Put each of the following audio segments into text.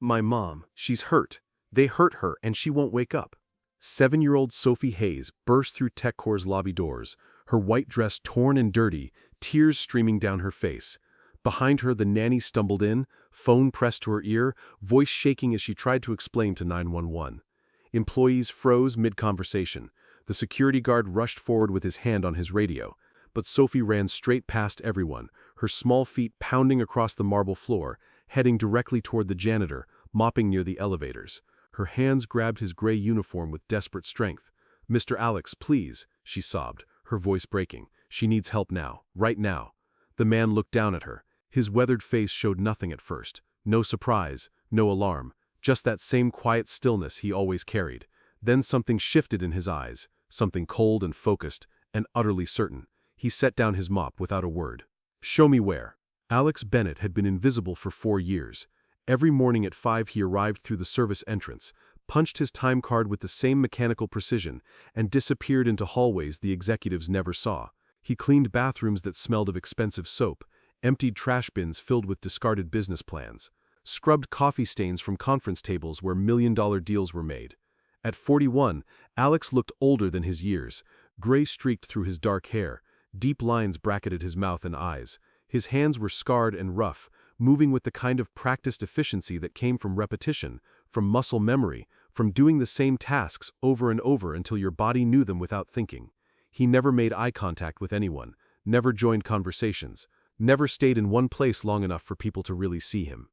My mom, she's hurt. They hurt her and she won't wake up. 7-year-old Sophie Hayes burst through TechCore's lobby doors, her white dress torn and dirty, tears streaming down her face. Behind her, the nanny stumbled in, phone pressed to her ear, voice shaking as she tried to explain to 911. Employees froze mid-conversation. The security guard rushed forward with his hand on his radio. But Sophie ran straight past everyone, her small feet pounding across the marble floor, heading directly toward the janitor, mopping near the elevators. Her hands grabbed his gray uniform with desperate strength. "Mr. Alex, please," she sobbed, her voice breaking. "She needs help now, right now." The man looked down at her. His weathered face showed nothing at first. No surprise, no alarm, just that same quiet stillness he always carried. Then something shifted in his eyes, something cold and focused, and utterly certain. He set down his mop without a word. "Show me where." Alex Bennett had been invisible for 4 years. Every morning at 5 he arrived through the service entrance, punched his time card with the same mechanical precision, and disappeared into hallways the executives never saw. He cleaned bathrooms that smelled of expensive soap, emptied trash bins filled with discarded business plans, scrubbed coffee stains from conference tables where million-dollar deals were made. At 41, Alex looked older than his years. Gray streaked through his dark hair. Deep lines bracketed his mouth and eyes. His hands were scarred and rough, moving with the kind of practiced efficiency that came from repetition, from muscle memory, from doing the same tasks over and over until your body knew them without thinking. He never made eye contact with anyone, never joined conversations, never stayed in one place long enough for people to really see him.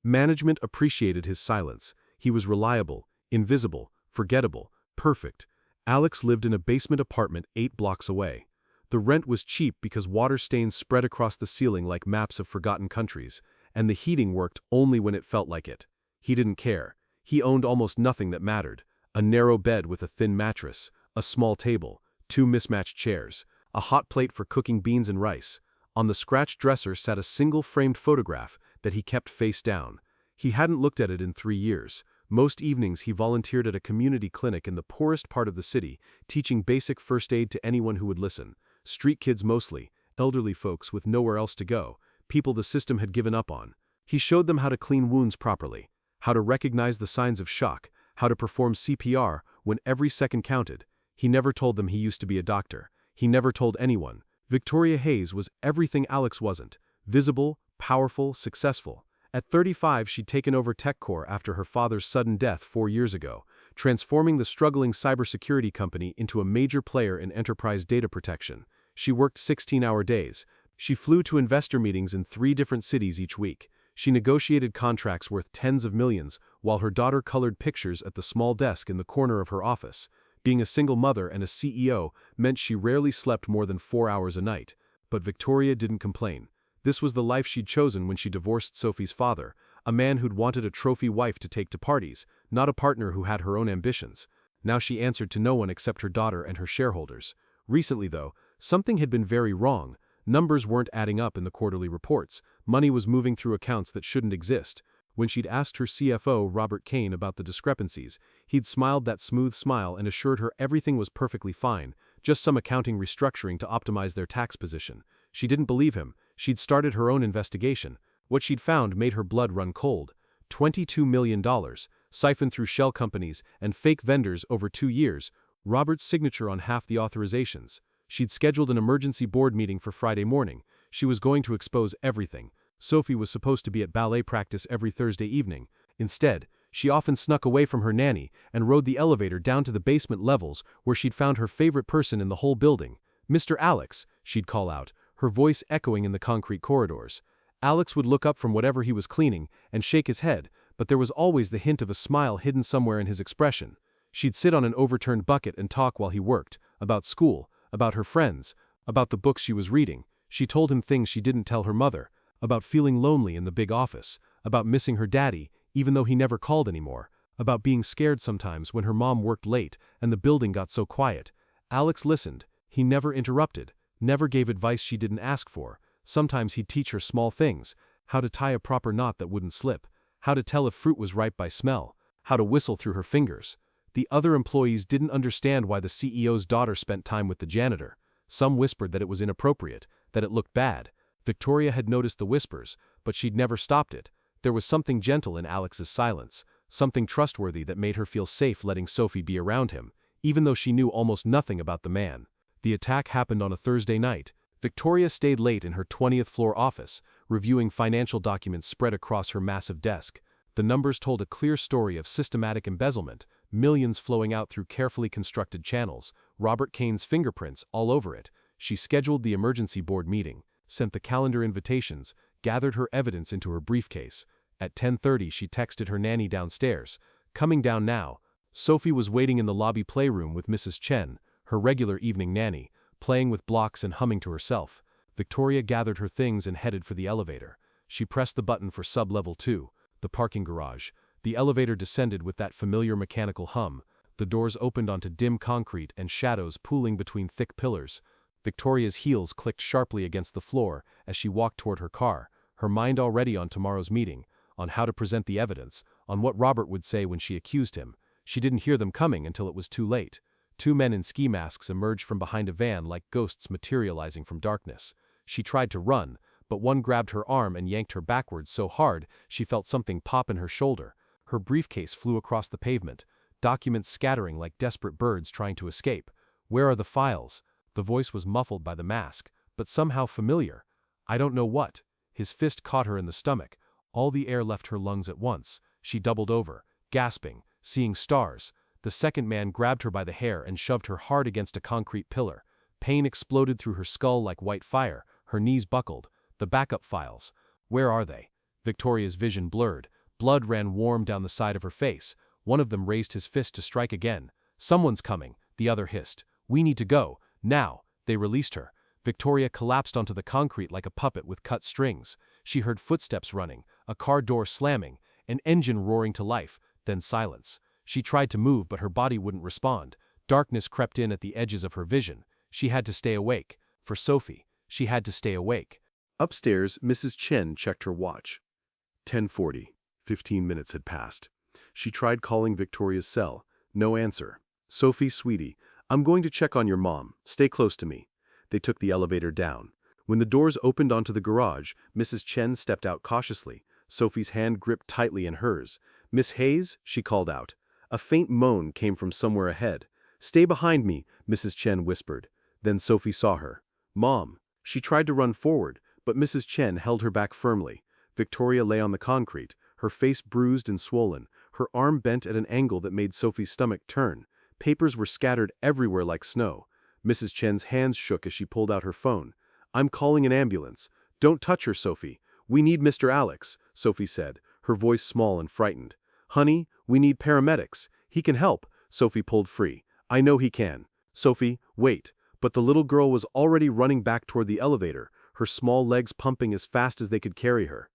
Management appreciated his silence. He was reliable, invisible, forgettable, perfect. Alex lived in a basement apartment 8 blocks away. The rent was cheap because water stains spread across the ceiling like maps of forgotten countries, and the heating worked only when it felt like it. He didn't care. He owned almost nothing that mattered. A narrow bed with a thin mattress, a small table, 2 mismatched chairs, a hot plate for cooking beans and rice. On the scratched dresser sat a single framed photograph that he kept face down. He hadn't looked at it in 3 years. Most evenings he volunteered at a community clinic in the poorest part of the city, teaching basic first aid to anyone who would listen. Street kids mostly, elderly folks with nowhere else to go, people the system had given up on. He showed them how to clean wounds properly, how to recognize the signs of shock, how to perform CPR when every second counted. He never told them he used to be a doctor. He never told anyone. Victoria Hayes was everything Alex wasn't: visible, powerful, successful. At 35, she'd taken over TechCore after her father's sudden death 4 years ago, transforming the struggling cybersecurity company into a major player in enterprise data protection. She worked 16-hour days. She flew to investor meetings in 3 different cities each week. She negotiated contracts worth tens of millions while her daughter colored pictures at the small desk in the corner of her office. Being a single mother and a CEO meant she rarely slept more than 4 hours a night. But Victoria didn't complain. This was the life she'd chosen when she divorced Sophie's father, a man who'd wanted a trophy wife to take to parties, not a partner who had her own ambitions. Now she answered to no one except her daughter and her shareholders. Recently, though, something had been very wrong. Numbers weren't adding up in the quarterly reports. Money was moving through accounts that shouldn't exist. When she'd asked her CFO, Robert Kane, about the discrepancies, he'd smiled that smooth smile and assured her everything was perfectly fine, just some accounting restructuring to optimize their tax position. She didn't believe him. She'd started her own investigation. What she'd found made her blood run cold. $22 million, siphoned through shell companies and fake vendors over 2 years, Robert's signature on half the authorizations. She'd scheduled an emergency board meeting for Friday morning. She was going to expose everything. Sophie was supposed to be at ballet practice every Thursday evening. Instead, she often snuck away from her nanny and rode the elevator down to the basement levels where she'd found her favorite person in the whole building. "Mr. Alex," she'd call out, her voice echoing in the concrete corridors. Alex would look up from whatever he was cleaning and shake his head, but there was always the hint of a smile hidden somewhere in his expression. She'd sit on an overturned bucket and talk while he worked, about school, about her friends, about the books she was reading. She told him things she didn't tell her mother, about feeling lonely in the big office, about missing her daddy, even though he never called anymore, about being scared sometimes when her mom worked late and the building got so quiet. Alex listened. He never interrupted, never gave advice she didn't ask for. Sometimes he'd teach her small things: how to tie a proper knot that wouldn't slip, how to tell if fruit was ripe by smell, how to whistle through her fingers. The other employees didn't understand why the CEO's daughter spent time with the janitor. Some whispered that it was inappropriate, that it looked bad. Victoria had noticed the whispers, but she'd never stopped it. There was something gentle in Alex's silence, something trustworthy that made her feel safe letting Sophie be around him, even though she knew almost nothing about the man. The attack happened on a Thursday night. Victoria stayed late in her 20th floor office, reviewing financial documents spread across her massive desk. The numbers told a clear story of systematic embezzlement, millions flowing out through carefully constructed channels, Robert Kane's fingerprints all over it. She scheduled the emergency board meeting, sent the calendar invitations, gathered her evidence into her briefcase. At 10:30 she texted her nanny downstairs. Coming down now. Sophie was waiting in the lobby playroom with Mrs. Chen, her regular evening nanny, playing with blocks and humming to herself. Victoria gathered her things and headed for the elevator. She pressed the button for sub-level 2, the parking garage. The elevator descended with that familiar mechanical hum. The doors opened onto dim concrete and shadows pooling between thick pillars. Victoria's heels clicked sharply against the floor as she walked toward her car, her mind already on tomorrow's meeting, on how to present the evidence, on what Robert would say when she accused him. She didn't hear them coming until it was too late. Two men in ski masks emerged from behind a van like ghosts materializing from darkness. She tried to run, but one grabbed her arm and yanked her backwards so hard she felt something pop in her shoulder. Her briefcase flew across the pavement, documents scattering like desperate birds trying to escape. "Where are the files?" The voice was muffled by the mask, but somehow familiar. "I don't know what." His fist caught her in the stomach. All the air left her lungs at once. She doubled over, gasping, seeing stars. The second man grabbed her by the hair and shoved her hard against a concrete pillar. Pain exploded through her skull like white fire. Her knees buckled. The backup files. Where are they? Victoria's vision blurred. Blood ran warm down the side of her face. One of them raised his fist to strike again. "Someone's coming," the other hissed. "We need to go. Now." They released her. Victoria collapsed onto the concrete like a puppet with cut strings. She heard footsteps running, a car door slamming, an engine roaring to life, then silence. She tried to move, but her body wouldn't respond. Darkness crept in at the edges of her vision. She had to stay awake. For Sophie, she had to stay awake. Upstairs, Mrs. Chen checked her watch. 10:40. 15 minutes had passed. She tried calling Victoria's cell. No answer. "Sophie, sweetie, I'm going to check on your mom. Stay close to me." They took the elevator down. When the doors opened onto the garage, Mrs. Chen stepped out cautiously. Sophie's hand gripped tightly in hers. "Miss Hayes," she called out. A faint moan came from somewhere ahead. "Stay behind me," Mrs. Chen whispered. Then Sophie saw her. "Mom." She tried to run forward, but Mrs. Chen held her back firmly. Victoria lay on the concrete, her face bruised and swollen, her arm bent at an angle that made Sophie's stomach turn. Papers were scattered everywhere like snow. Mrs. Chen's hands shook as she pulled out her phone. "I'm calling an ambulance." "Don't touch her, Sophie. We need Mr. Alex," Sophie said, her voice small and frightened. "Honey, we need paramedics. He can help." Sophie pulled free. "I know he can." "Sophie, wait." But the little girl was already running back toward the elevator, her small legs pumping as fast as they could carry her.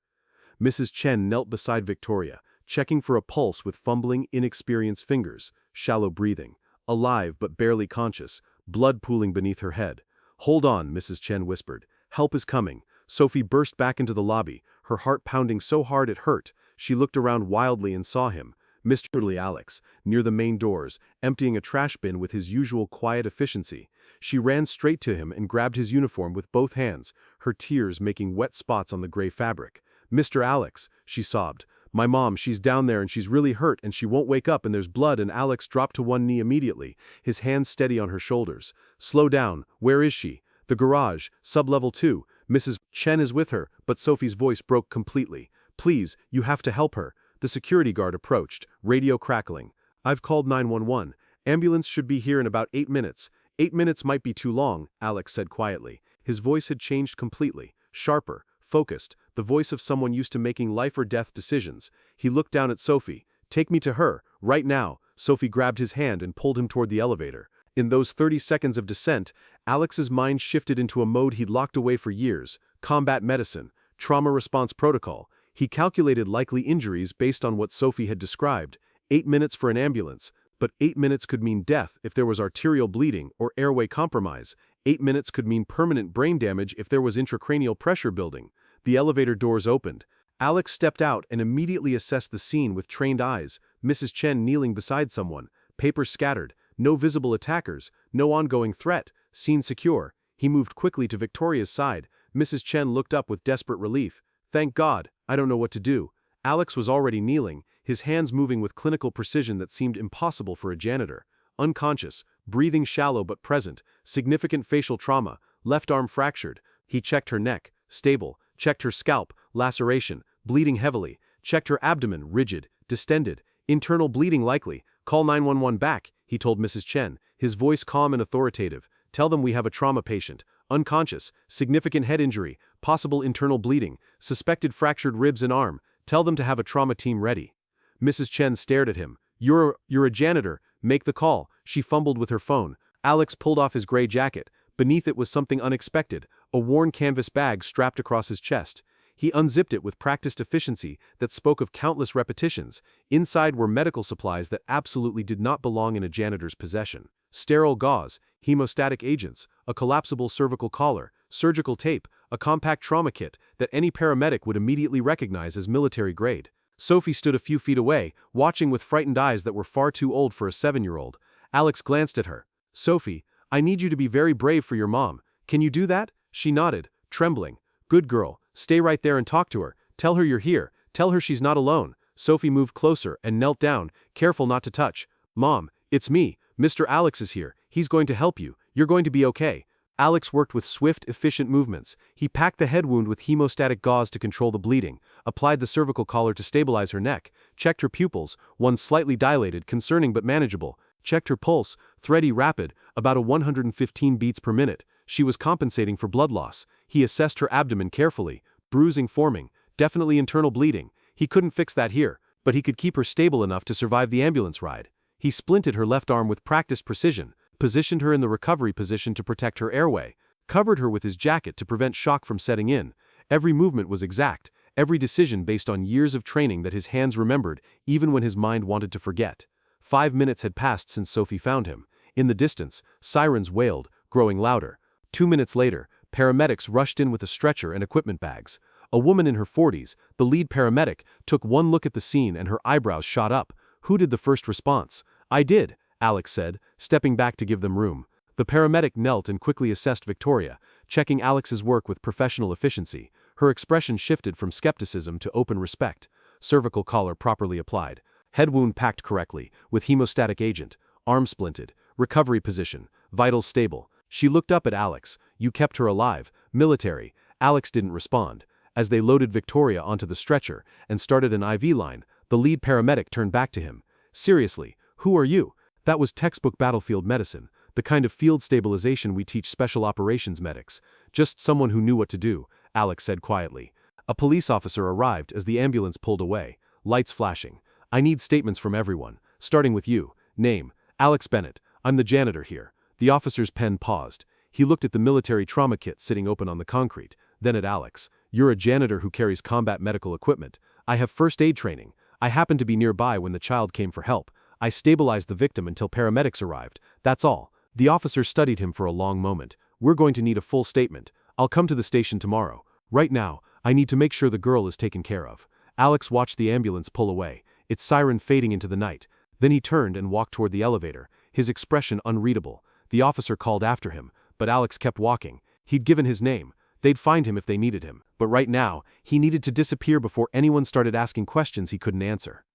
Mrs. Chen knelt beside Victoria, checking for a pulse with fumbling, inexperienced fingers, shallow breathing, alive but barely conscious, blood pooling beneath her head. "Hold on," Mrs. Chen whispered. "Help is coming." Sophie burst back into the lobby, her heart pounding so hard it hurt. She looked around wildly and saw him, Mr. Alex, near the main doors, emptying a trash bin with his usual quiet efficiency. She ran straight to him and grabbed his uniform with both hands, her tears making wet spots on the gray fabric. "Mr. Alex," she sobbed. "My mom, she's down there and she's really hurt and she won't wake up and there's blood." And Alex dropped to one knee immediately, his hands steady on her shoulders. "Slow down. Where is she?" "The garage, sub-level 2. Mrs. Chen is with her," but Sophie's voice broke completely. "Please, you have to help her." The security guard approached, radio crackling. "I've called 911. Ambulance should be here in about 8 minutes. 8 minutes might be too long," Alex said quietly. His voice had changed completely, sharper, focused, the voice of someone used to making life or death decisions. He looked down at Sophie. "Take me to her, right now." Sophie grabbed his hand and pulled him toward the elevator. In those 30 seconds of descent, Alex's mind shifted into a mode he'd locked away for years: combat medicine, trauma response protocol. He calculated likely injuries based on what Sophie had described. 8 minutes for an ambulance, but 8 minutes could mean death if there was arterial bleeding or airway compromise. 8 minutes could mean permanent brain damage if there was intracranial pressure building. The elevator doors opened. Alex stepped out and immediately assessed the scene with trained eyes. Mrs. Chen kneeling beside someone, papers scattered, no visible attackers, no ongoing threat, scene secure. He moved quickly to Victoria's side. Mrs. Chen looked up with desperate relief. "Thank God, I don't know what to do." Alex was already kneeling, his hands moving with clinical precision that seemed impossible for a janitor. Unconscious, breathing shallow but present, significant facial trauma, left arm fractured. He checked her neck, stable, checked her scalp, laceration, bleeding heavily, checked her abdomen, rigid, distended, internal bleeding likely. Call 911 back, he told Mrs. Chen, his voice calm and authoritative. Tell them we have a trauma patient, unconscious, significant head injury, possible internal bleeding, suspected fractured ribs and arm. Tell them to have a trauma team ready. Mrs. Chen stared at him. You're a janitor. Make the call. She fumbled with her phone. Alex pulled off his gray jacket. Beneath it was something unexpected, a worn canvas bag strapped across his chest. He unzipped it with practiced efficiency that spoke of countless repetitions. Inside were medical supplies that absolutely did not belong in a janitor's possession. Sterile gauze, hemostatic agents, a collapsible cervical collar, surgical tape, a compact trauma kit that any paramedic would immediately recognize as military grade. Sophie stood a few feet away, watching with frightened eyes that were far too old for a 7-year-old. Alex glanced at her. Sophie, I need you to be very brave for your mom. Can you do that? She nodded, trembling. Good girl. Stay right there and talk to her. Tell her you're here. Tell her she's not alone. Sophie moved closer and knelt down, careful not to touch. Mom, it's me. Mr. Alex is here. He's going to help you. You're going to be okay. Alex worked with swift, efficient movements. He packed the head wound with hemostatic gauze to control the bleeding, applied the cervical collar to stabilize her neck, checked her pupils, one slightly dilated, concerning but manageable, checked her pulse, thready rapid, about a 115 beats per minute. She was compensating for blood loss. He assessed her abdomen carefully, bruising forming, definitely internal bleeding. He couldn't fix that here, but he could keep her stable enough to survive the ambulance ride. He splinted her left arm with practiced precision, positioned her in the recovery position to protect her airway, covered her with his jacket to prevent shock from setting in. Every movement was exact, every decision based on years of training that his hands remembered even when his mind wanted to forget. 5 minutes had passed since Sophie found him. In the distance, sirens wailed, growing louder. 2 minutes later, paramedics rushed in with a stretcher and equipment bags. A woman in her 40s, the lead paramedic, took one look at the scene and her eyebrows shot up. Who did the first response? I did, Alex said, stepping back to give them room. The paramedic knelt and quickly assessed Victoria, checking Alex's work with professional efficiency. Her expression shifted from skepticism to open respect. Cervical collar properly applied. Head wound packed correctly, with hemostatic agent. Arm splinted. Recovery position. Vitals stable. She looked up at Alex. You kept her alive. Military. Alex didn't respond. As they loaded Victoria onto the stretcher and started an IV line, the lead paramedic turned back to him. Seriously, who are you? That was textbook battlefield medicine, the kind of field stabilization we teach special operations medics. Just someone who knew what to do, Alex said quietly. A police officer arrived as the ambulance pulled away, lights flashing. I need statements from everyone, starting with you. Name, Alex Bennett. I'm the janitor here. The officer's pen paused. He looked at the military trauma kit sitting open on the concrete, then at Alex. You're a janitor who carries combat medical equipment. I have first aid training. I happened to be nearby when the child came for help. I stabilized the victim until paramedics arrived. That's all. The officer studied him for a long moment. We're going to need a full statement. I'll come to the station tomorrow. Right now, I need to make sure the girl is taken care of. Alex watched the ambulance pull away, its siren fading into the night. Then he turned and walked toward the elevator, his expression unreadable. The officer called after him, but Alex kept walking. He'd given his name. They'd find him if they needed him. But right now, he needed to disappear before anyone started asking questions he couldn't answer.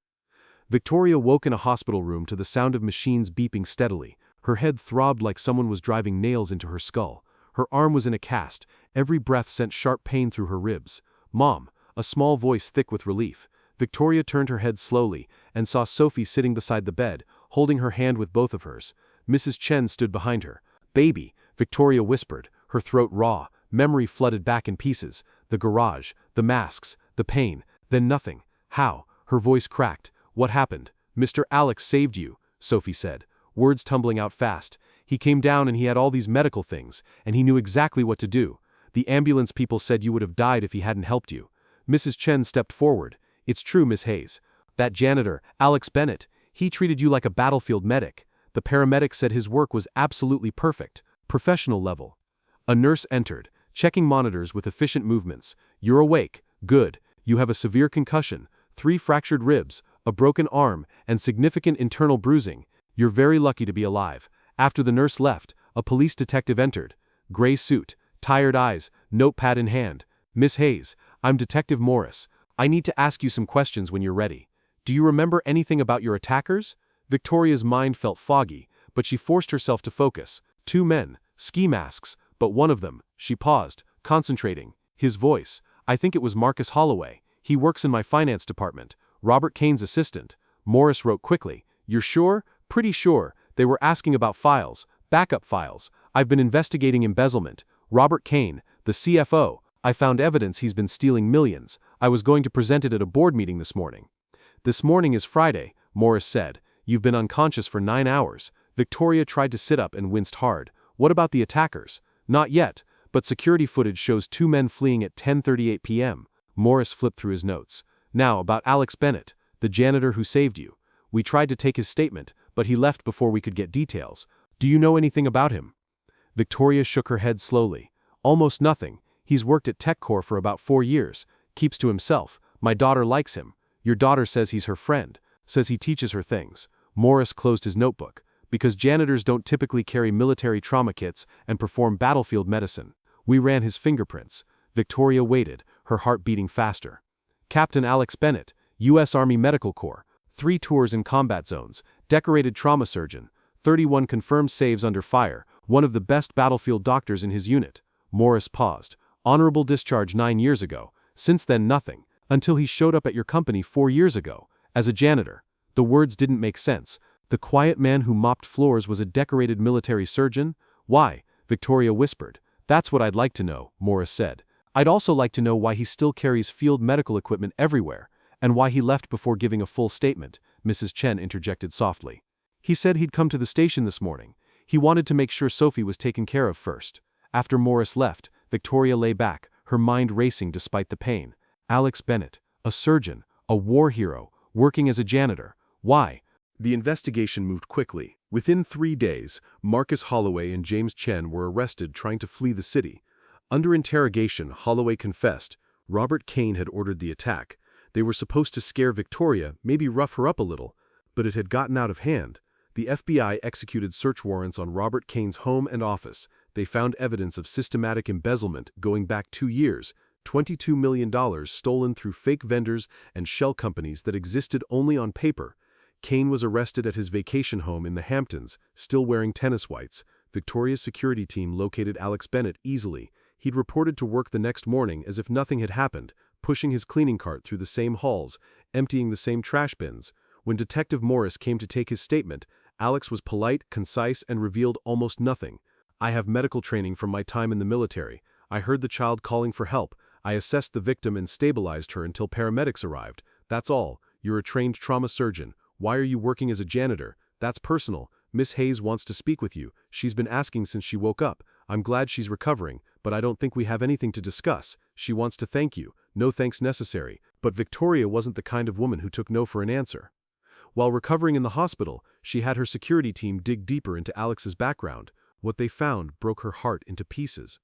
Victoria woke in a hospital room to the sound of machines beeping steadily. Her head throbbed like someone was driving nails into her skull. Her arm was in a cast. Every breath sent sharp pain through her ribs. Mom, a small voice thick with relief. Victoria turned her head slowly and saw Sophie sitting beside the bed, holding her hand with both of hers. Mrs. Chen stood behind her. Baby, Victoria whispered, her throat raw. Memory flooded back in pieces. The garage, the masks, the pain, then nothing. How? Her voice cracked. What happened? Mr. Alex saved you, Sophie said, words tumbling out fast. He came down and he had all these medical things, and he knew exactly what to do. The ambulance people said you would have died if he hadn't helped you. Mrs. Chen stepped forward. It's true, Miss Hayes. That janitor, Alex Bennett, he treated you like a battlefield medic. The paramedic said his work was absolutely perfect, professional level. A nurse entered, checking monitors with efficient movements. You're awake. Good. You have a severe concussion, 3 fractured ribs, a broken arm, and significant internal bruising. You're very lucky to be alive. After the nurse left, a police detective entered. Gray suit, tired eyes, notepad in hand. Miss Hayes, I'm Detective Morris. I need to ask you some questions when you're ready. Do you remember anything about your attackers? Victoria's mind felt foggy, but she forced herself to focus. Two men, ski masks, but one of them, she paused, concentrating. His voice. I think it was Marcus Holloway. He works in my finance department. Robert Kane's assistant. Morris wrote quickly. You're sure? Pretty sure. They were asking about files, backup files. I've been investigating embezzlement. Robert Kane, the CFO. I found evidence he's been stealing millions. I was going to present it at a board meeting this morning. This morning is Friday, Morris said. You've been unconscious for 9 hours. Victoria tried to sit up and winced hard. What about the attackers? Not yet, but security footage shows 2 men fleeing at 10:38 p.m. Morris flipped through his notes. Now about Alex Bennett, the janitor who saved you. We tried to take his statement, but he left before we could get details. Do you know anything about him? Victoria shook her head slowly. Almost nothing. He's worked at TechCore for about 4 years. Keeps to himself. My daughter likes him. Your daughter says he's her friend. Says he teaches her things. Morris closed his notebook. Because janitors don't typically carry military trauma kits and perform battlefield medicine. We ran his fingerprints. Victoria waited, her heart beating faster. Captain Alex Bennett, U.S. Army Medical Corps. 3 tours in combat zones. Decorated trauma surgeon. 31 confirmed saves under fire. One of the best battlefield doctors in his unit. Morris paused. Honorable discharge 9 years ago. Since then nothing. Until he showed up at your company 4 years ago. As a janitor. The words didn't make sense. The quiet man who mopped floors was a decorated military surgeon? Why? Victoria whispered. That's what I'd like to know, Morris said. I'd also like to know why he still carries field medical equipment everywhere, and why he left before giving a full statement, Mrs. Chen interjected softly. He said he'd come to the station this morning. He wanted to make sure Sophie was taken care of first. After Morris left, Victoria lay back, her mind racing despite the pain. Alex Bennett, a surgeon, a war hero, working as a janitor. Why? The investigation moved quickly. Within 3 days, Marcus Holloway and James Chen were arrested trying to flee the city. Under interrogation, Holloway confessed. Robert Kane had ordered the attack. They were supposed to scare Victoria, maybe rough her up a little, but it had gotten out of hand. The FBI executed search warrants on Robert Kane's home and office. They found evidence of systematic embezzlement going back 2 years, $22 million stolen through fake vendors and shell companies that existed only on paper. Kane was arrested at his vacation home in the Hamptons, still wearing tennis whites. Victoria's security team located Alex Bennett easily. He'd reported to work the next morning as if nothing had happened, pushing his cleaning cart through the same halls, emptying the same trash bins. When Detective Morris came to take his statement, Alex was polite, concise, and revealed almost nothing. I have medical training from my time in the military. I heard the child calling for help. I assessed the victim and stabilized her until paramedics arrived. That's all. You're a trained trauma surgeon. Why are you working as a janitor? That's personal. Miss Hayes wants to speak with you. She's been asking since she woke up. I'm glad she's recovering, but I don't think we have anything to discuss. She wants to thank you. No thanks necessary. But Victoria wasn't the kind of woman who took no for an answer. While recovering in the hospital, she had her security team dig deeper into Alex's background. What they found broke her heart into pieces.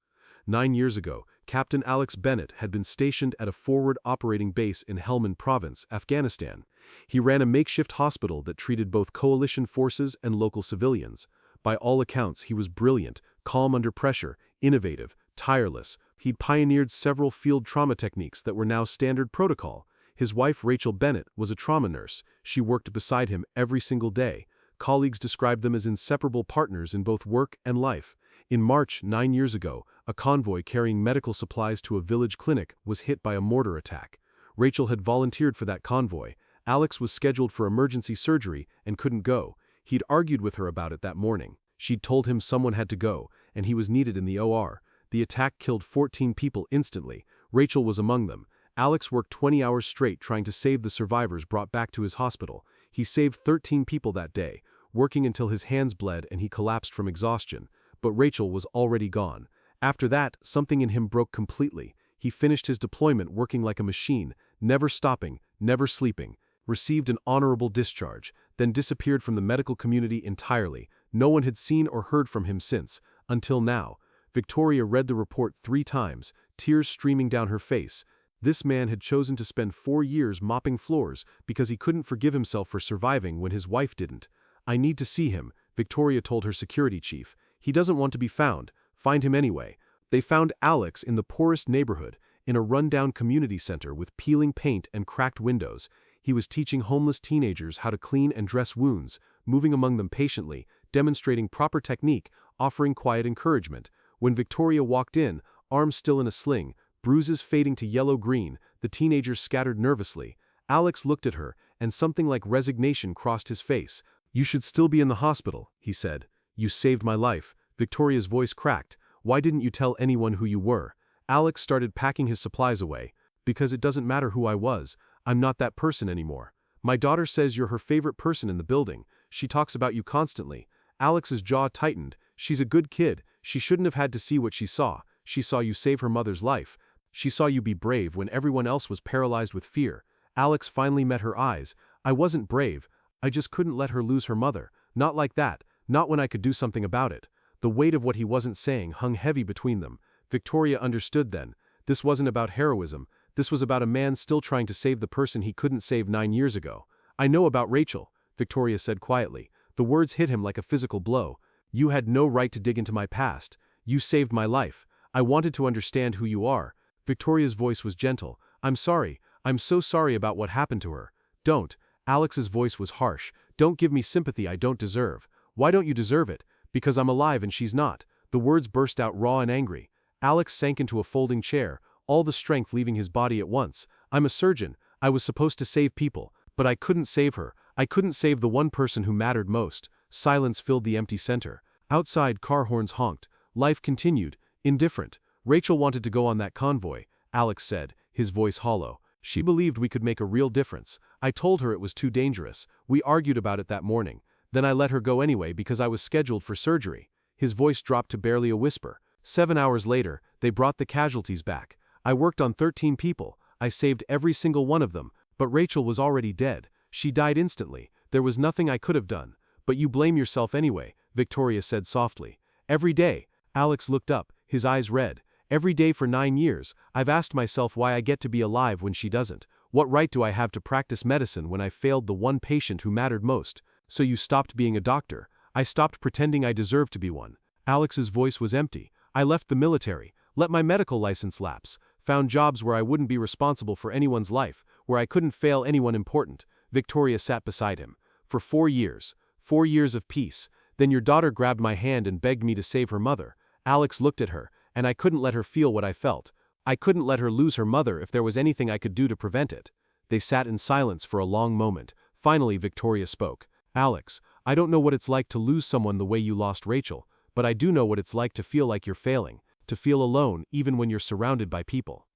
9 years ago, Captain Alex Bennett had been stationed at a forward operating base in Helmand Province, Afghanistan. He ran a makeshift hospital that treated both coalition forces and local civilians. By all accounts, he was brilliant, calm under pressure, innovative, tireless. He'd pioneered several field trauma techniques that were now standard protocol. His wife, Rachel Bennett, was a trauma nurse. She worked beside him every single day. Colleagues described them as inseparable partners in both work and life. In March 9 years ago, a convoy carrying medical supplies to a village clinic was hit by a mortar attack. Rachel had volunteered for that convoy. Alex was scheduled for emergency surgery and couldn't go. He'd argued with her about it that morning. She'd told him someone had to go, and he was needed in the OR. The attack killed 14 people instantly. Rachel was among them. Alex worked 20 hours straight trying to save the survivors brought back to his hospital. He saved 13 people that day, working until his hands bled and he collapsed from exhaustion. But Rachel was already gone. After that, something in him broke completely. He finished his deployment working like a machine, never stopping, never sleeping, received an honorable discharge, then disappeared from the medical community entirely. No one had seen or heard from him since, until now. Victoria read the report 3 times, tears streaming down her face. This man had chosen to spend 4 years mopping floors because he couldn't forgive himself for surviving when his wife didn't. I need to see him, Victoria told her security chief. He doesn't want to be found. Find him anyway. They found Alex in the poorest neighborhood, in a rundown community center with peeling paint and cracked windows. He was teaching homeless teenagers how to clean and dress wounds, moving among them patiently, demonstrating proper technique, offering quiet encouragement. When Victoria walked in, arms still in a sling, bruises fading to yellow-green, the teenagers scattered nervously. Alex looked at her, and something like resignation crossed his face. "You should still be in the hospital," he said. "You saved my life." Victoria's voice cracked. "Why didn't you tell anyone who you were?" Alex started packing his supplies away. "Because it doesn't matter who I was. I'm not that person anymore. My daughter says you're her favorite person in the building. She talks about you constantly." Alex's jaw tightened. "She's a good kid. She shouldn't have had to see what she saw. She saw you save her mother's life. She saw you be brave when everyone else was paralyzed with fear." Alex finally met her eyes. "I wasn't brave. I just couldn't let her lose her mother. Not like that. Not when I could do something about it." The weight of what he wasn't saying hung heavy between them. Victoria understood then. This wasn't about heroism. This was about a man still trying to save the person he couldn't save 9 years ago. "I know about Rachel," Victoria said quietly. The words hit him like a physical blow. "You had no right to dig into my past. You saved my life. I wanted to understand who you are." Victoria's voice was gentle. "I'm sorry. I'm so sorry about what happened to her." "Don't." Alex's voice was harsh. "Don't give me sympathy I don't deserve." "Why don't you deserve it?" "Because I'm alive and she's not." The words burst out raw and angry. Alex sank into a folding chair, all the strength leaving his body at once. "I'm a surgeon. I was supposed to save people. But I couldn't save her. I couldn't save the one person who mattered most." Silence filled the empty center. Outside, car horns honked. Life continued, indifferent. "Rachel wanted to go on that convoy," Alex said, his voice hollow. "She believed we could make a real difference. I told her it was too dangerous. We argued about it that morning. Then I let her go anyway because I was scheduled for surgery." His voice dropped to barely a whisper. 7 hours later, they brought the casualties back. "I worked on 13 people. I saved every single one of them. But Rachel was already dead. She died instantly. There was nothing I could have done." "But you blame yourself anyway," Victoria said softly. "Every day." Alex looked up, his eyes red. "Every day for 9 years, I've asked myself why I get to be alive when she doesn't. What right do I have to practice medicine when I failed the one patient who mattered most?" "So you stopped being a doctor." "I stopped pretending I deserved to be one." Alex's voice was empty. "I left the military, let my medical license lapse, found jobs where I wouldn't be responsible for anyone's life, where I couldn't fail anyone important." Victoria sat beside him. "For 4 years. 4 years of peace. Then your daughter grabbed my hand and begged me to save her mother." Alex looked at her, "And I couldn't let her feel what I felt. I couldn't let her lose her mother if there was anything I could do to prevent it." They sat in silence for a long moment. Finally, Victoria spoke. "Alex, I don't know what it's like to lose someone the way you lost Rachel, but I do know what it's like to feel like you're failing, to feel alone even when you're surrounded by people."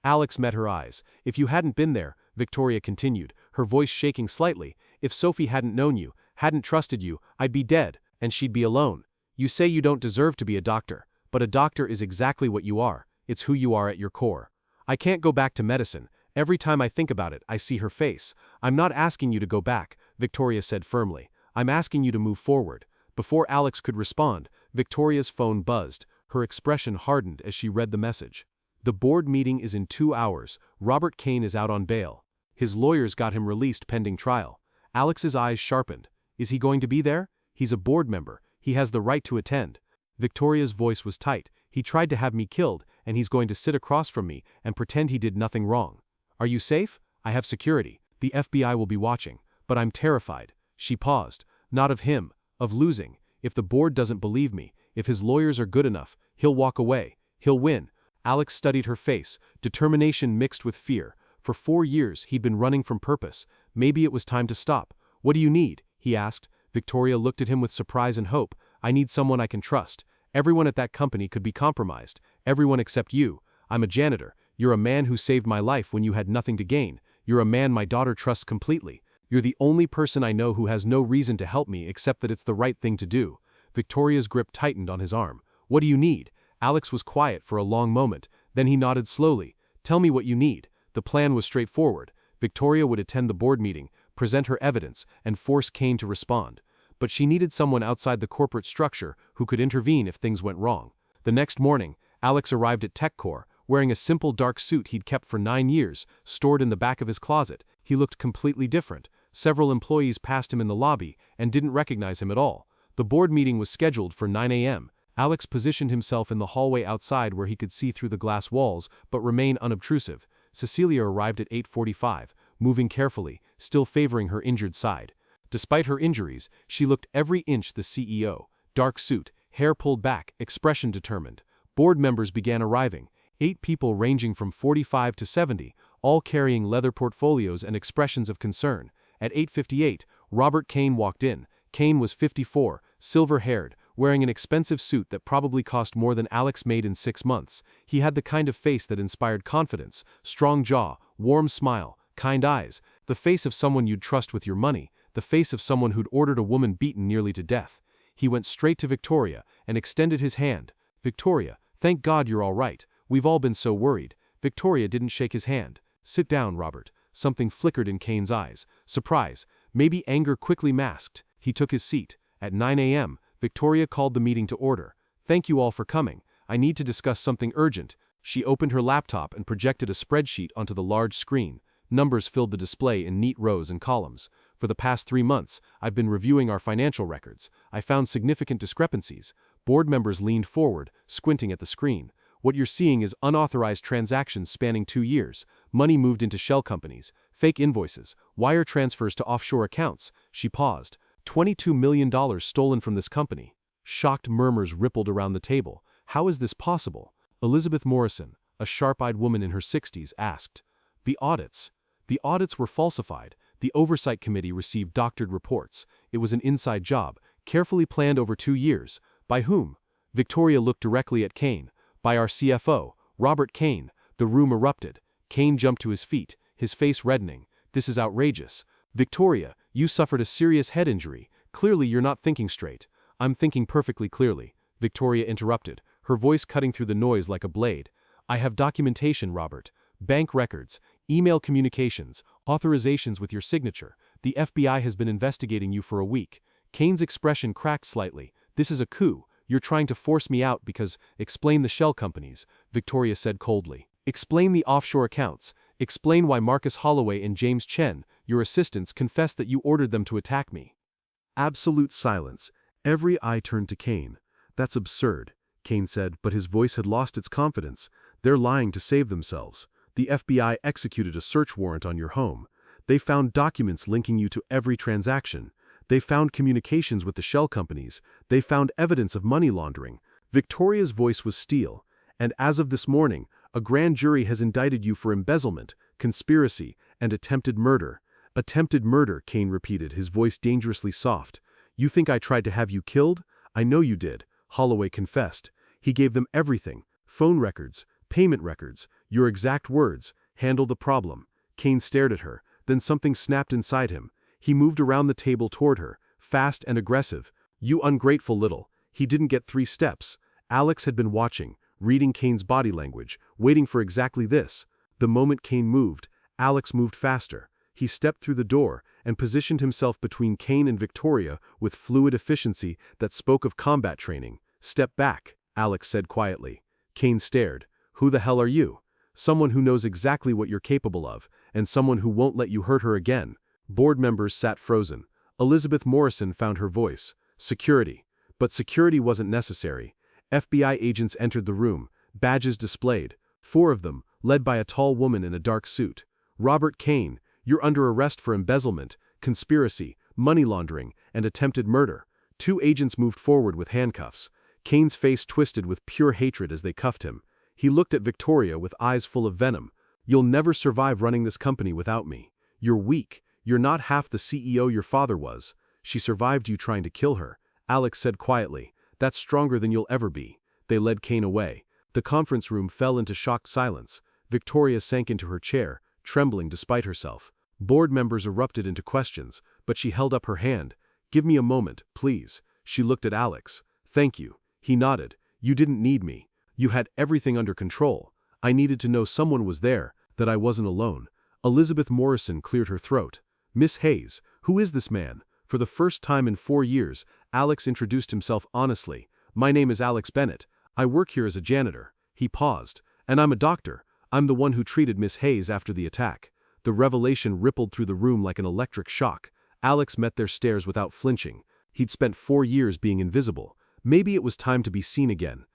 Alex met her eyes. "If you hadn't been there," Victoria continued, her voice shaking slightly, "if Sophie hadn't known you, hadn't trusted you, I'd be dead, and she'd be alone. You say you don't deserve to be a doctor, but a doctor is exactly what you are. It's who you are at your core." "I can't go back to medicine. Every time I think about it, I see her face." "I'm not asking you to go back," Victoria said firmly. "I'm asking you to move forward." Before Alex could respond, Victoria's phone buzzed. Her expression hardened as she read the message. "The board meeting is in 2 hours. Robert Kane is out on bail. His lawyers got him released pending trial." Alex's eyes sharpened. "Is he going to be there? He's a board member. He has the right to attend." Victoria's voice was tight. "He tried to have me killed, and he's going to sit across from me and pretend he did nothing wrong." "Are you safe?" "I have security. The FBI will be watching. But I'm terrified." She paused. "Not of him. Of losing. If the board doesn't believe me, if his lawyers are good enough, he'll walk away. He'll win." Alex studied her face, determination mixed with fear. For 4 years, he'd been running from purpose. Maybe it was time to stop. "What do you need?" he asked. Victoria looked at him with surprise and hope. "I need someone I can trust. Everyone at that company could be compromised. Everyone except you. I'm a janitor. You're a man who saved my life when you had nothing to gain. You're a man my daughter trusts completely. You're the only person I know who has no reason to help me except that it's the right thing to do." Victoria's grip tightened on his arm. "What do you need?" Alex was quiet for a long moment. Then he nodded slowly. "Tell me what you need." The plan was straightforward. Victoria would attend the board meeting, present her evidence, and force Kane to respond. But she needed someone outside the corporate structure who could intervene if things went wrong. The next morning, Alex arrived at TechCore, wearing a simple dark suit he'd kept for 9 years, stored in the back of his closet. He looked completely different. Several employees passed him in the lobby and didn't recognize him at all. The board meeting was scheduled for 9 a.m. Alex positioned himself in the hallway outside where he could see through the glass walls but remain unobtrusive. Cecilia arrived at 8:45, moving carefully, still favoring her injured side. Despite her injuries, she looked every inch the CEO. Dark suit, hair pulled back, expression determined. Board members began arriving, 8 people ranging from 45 to 70, all carrying leather portfolios and expressions of concern. At 8:58, Robert Kane walked in. Kane was 54, silver-haired, wearing an expensive suit that probably cost more than Alex made in 6 months. He had the kind of face that inspired confidence, strong jaw, warm smile, kind eyes, the face of someone you'd trust with your money, the face of someone who'd ordered a woman beaten nearly to death. He went straight to Victoria and extended his hand. "Victoria, thank God you're all right. We've all been so worried." Victoria didn't shake his hand. "Sit down, Robert." Something flickered in Kane's eyes. Surprise, maybe anger quickly masked. He took his seat. At 9 a.m., Victoria called the meeting to order. "Thank you all for coming. I need to discuss something urgent." She opened her laptop and projected a spreadsheet onto the large screen. Numbers filled the display in neat rows and columns. "For the past 3 months, I've been reviewing our financial records. I found significant discrepancies." Board members leaned forward, squinting at the screen. "What you're seeing is unauthorized transactions spanning 2 years. Money moved into shell companies, fake invoices, wire transfers to offshore accounts." She paused. $22 million stolen from this company. Shocked murmurs rippled around the table. "How is this possible?" Elizabeth Morrison, a sharp-eyed woman in her 60s, asked. The audits were falsified. The oversight committee received doctored reports. It was an inside job, carefully planned over 2 years. By whom? Victoria looked directly at Kane. "By our CFO, Robert Kane." The room erupted. Kane jumped to his feet, his face reddening. "This is outrageous. Victoria, you suffered a serious head injury. Clearly you're not thinking straight." "I'm thinking perfectly clearly," Victoria interrupted, her voice cutting through the noise like a blade. "I have documentation, Robert. Bank records, email communications, authorizations with your signature. The FBI has been investigating you for a week." Kane's expression cracked slightly. "This is a coup. You're trying to force me out because..." "Explain the shell companies," Victoria said coldly. "Explain the offshore accounts. Explain why Marcus Holloway and James Chen, your assistants, confessed that you ordered them to attack me." Absolute silence. Every eye turned to Kane. "That's absurd," Kane said, but his voice had lost its confidence. "They're lying to save themselves. The FBI executed a search warrant on your home. They found documents linking you to every transaction. They found communications with the shell companies. They found evidence of money laundering." Victoria's voice was steel. "And as of this morning, a grand jury has indicted you for embezzlement, conspiracy, and attempted murder." "Attempted murder," Kane repeated, his voice dangerously soft. "You think I tried to have you killed? I know you did." Holloway confessed. "He gave them everything. Phone records, payment records, your exact words. Handle the problem." Kane stared at her, then something snapped inside him. He moved around the table toward her, fast and aggressive. "You ungrateful little..." He didn't get 3 steps. Alex had been watching, reading Kane's body language, waiting for exactly this. The moment Kane moved, Alex moved faster. He stepped through the door and positioned himself between Kane and Victoria with fluid efficiency that spoke of combat training. "Step back," Alex said quietly. Kane stared. "Who the hell are you?" "Someone who knows exactly what you're capable of, and someone who won't let you hurt her again." Board members sat frozen. Elizabeth Morrison found her voice. "Security." But security wasn't necessary. FBI agents entered the room, badges displayed. 4 of them, led by a tall woman in a dark suit. "Robert Kane, you're under arrest for embezzlement, conspiracy, money laundering, and attempted murder." 2 agents moved forward with handcuffs. Kane's face twisted with pure hatred as they cuffed him. He looked at Victoria with eyes full of venom. "You'll never survive running this company without me. You're weak. You're not half the CEO your father was. She survived you trying to kill her." Alex said quietly. "That's stronger than you'll ever be." They led Kane away. The conference room fell into shocked silence. Victoria sank into her chair, trembling despite herself. Board members erupted into questions, but she held up her hand. "Give me a moment, please." She looked at Alex. "Thank you." He nodded. "You didn't need me. You had everything under control. I needed to know someone was there, that I wasn't alone." Elizabeth Morrison cleared her throat. "Miss Hayes, who is this man?" For the first time in 4 years, Alex introduced himself honestly. "My name is Alex Bennett. I work here as a janitor." He paused. "And I'm a doctor. I'm the one who treated Miss Hayes after the attack." The revelation rippled through the room like an electric shock. Alex met their stares without flinching. He'd spent 4 years being invisible. Maybe it was time to be seen again.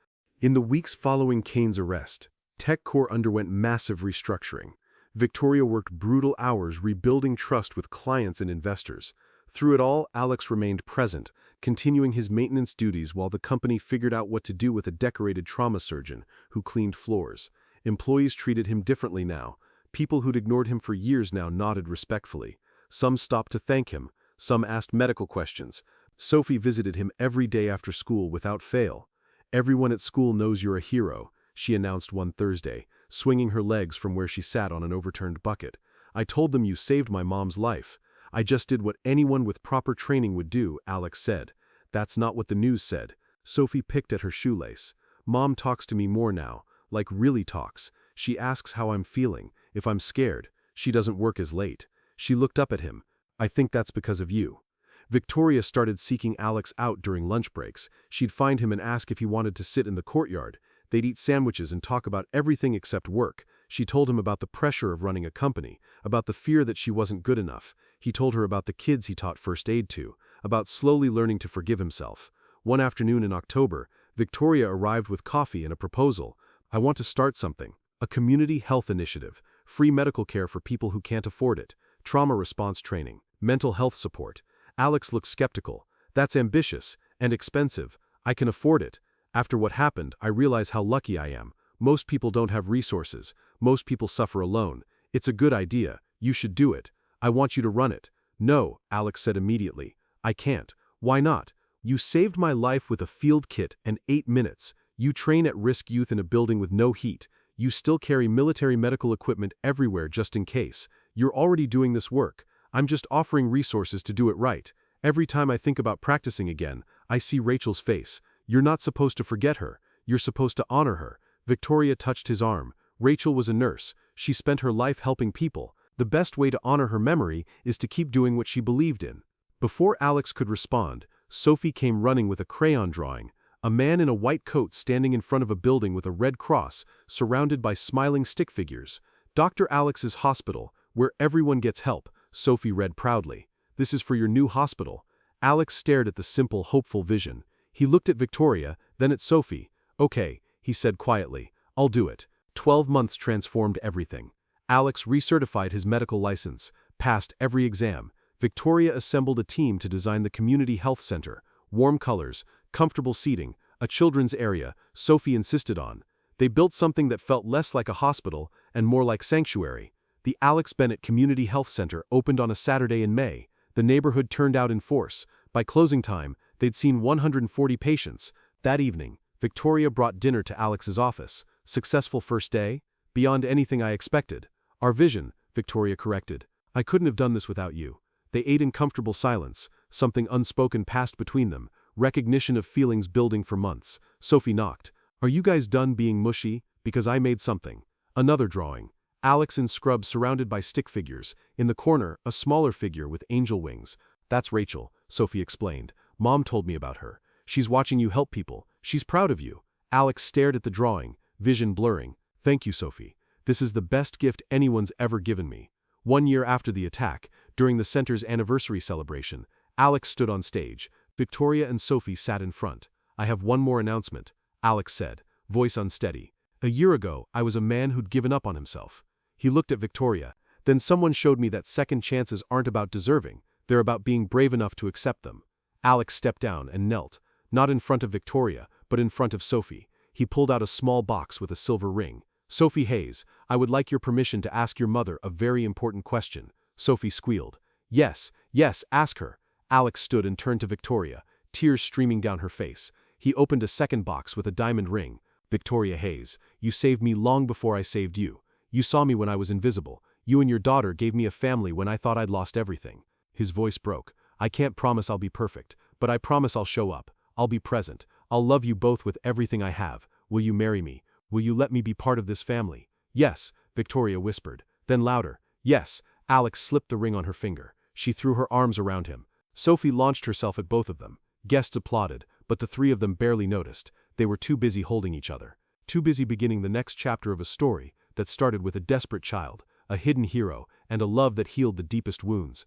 In the weeks following Kane's arrest, TechCore underwent massive restructuring. Victoria worked brutal hours rebuilding trust with clients and investors. Through it all, Alex remained present, continuing his maintenance duties while the company figured out what to do with a decorated trauma surgeon who cleaned floors. Employees treated him differently now. People who'd ignored him for years now nodded respectfully. Some stopped to thank him. Some asked medical questions. Sophie visited him every day after school without fail. "Everyone at school knows you're a hero," she announced one Thursday, swinging her legs from where she sat on an overturned bucket. "I told them you saved my mom's life. I just did what anyone with proper training would do," Alex said. "That's not what the news said." Sophie picked at her shoelace. "Mom talks to me more now, like really talks. She asks how I'm feeling, if I'm scared. She doesn't work as late." She looked up at him. "I think that's because of you." Victoria started seeking Alex out during lunch breaks. She'd find him and ask if he wanted to sit in the courtyard. They'd eat sandwiches and talk about everything except work. She told him about the pressure of running a company, about the fear that she wasn't good enough. He told her about the kids he taught first aid to, about slowly learning to forgive himself. One afternoon in October, Victoria arrived with coffee and a proposal. "I want to start something. A community health initiative. Free medical care for people who can't afford it. Trauma response training. Mental health support." Alex looked skeptical. "That's ambitious and expensive. I can afford it. After what happened, I realize how lucky I am. Most people don't have resources. Most people suffer alone. It's a good idea. You should do it. I want you to run it." "No," Alex said immediately. "I can't." "Why not? You saved my life with a field kit and 8 minutes. You train at risk youth in a building with no heat. You still carry military medical equipment everywhere just in case. You're already doing this work. I'm just offering resources to do it right. Every time I think about practicing again, I see Rachel's face. You're not supposed to forget her. You're supposed to honor her." Victoria touched his arm. Rachel was a nurse. She spent her life helping people. The best way to honor her memory is to keep doing what she believed in. Before Alex could respond, Sophie came running with a crayon drawing. A man in a white coat standing in front of a building with a red cross, surrounded by smiling stick figures. "Dr. Alex's hospital, where everyone gets help," Sophie read proudly. "This is for your new hospital." Alex stared at the simple, hopeful vision. He looked at Victoria, then at Sophie. "Okay," he said quietly. "I'll do it." 12 months transformed everything. Alex recertified his medical license, passed every exam. Victoria assembled a team to design the community health center. Warm colors, comfortable seating, a children's area, Sophie insisted on. They built something that felt less like a hospital and more like sanctuary. The Alex Bennett Community Health Center opened on a Saturday in May. The neighborhood turned out in force. By closing time, they'd seen 140 patients. That evening, Victoria brought dinner to Alex's office. "Successful first day?" "Beyond anything I expected." "Our vision," Victoria corrected. "I couldn't have done this without you." They ate in comfortable silence. Something unspoken passed between them, recognition of feelings building for months. Sophie knocked. "Are you guys done being mushy? Because I made something." Another drawing. Alex in scrubs surrounded by stick figures. In the corner, a smaller figure with angel wings. "That's Rachel," Sophie explained. "Mom told me about her. She's watching you help people. She's proud of you." Alex stared at the drawing, vision blurring. "Thank you, Sophie. This is the best gift anyone's ever given me." 1 year after the attack, during the center's anniversary celebration, Alex stood on stage. Victoria and Sophie sat in front. "I have one more announcement," Alex said, voice unsteady. "A year ago, I was a man who'd given up on himself." He looked at Victoria. "Then someone showed me that second chances aren't about deserving, they're about being brave enough to accept them." Alex stepped down and knelt, not in front of Victoria, but in front of Sophie. He pulled out a small box with a silver ring. "Sophie Hayes, I would like your permission to ask your mother a very important question." Sophie squealed. "Yes, yes, ask her." Alex stood and turned to Victoria, tears streaming down her face. He opened a second box with a diamond ring. "Victoria Hayes, you saved me long before I saved you. You saw me when I was invisible. You and your daughter gave me a family when I thought I'd lost everything." His voice broke. "I can't promise I'll be perfect, but I promise I'll show up. I'll be present. I'll love you both with everything I have. Will you marry me? Will you let me be part of this family?" "Yes," Victoria whispered. Then louder, "Yes." Alex slipped the ring on her finger. She threw her arms around him. Sophie launched herself at both of them. Guests applauded, but the three of them barely noticed. They were too busy holding each other. Too busy beginning the next chapter of a story that started with a desperate child, a hidden hero, and a love that healed the deepest wounds.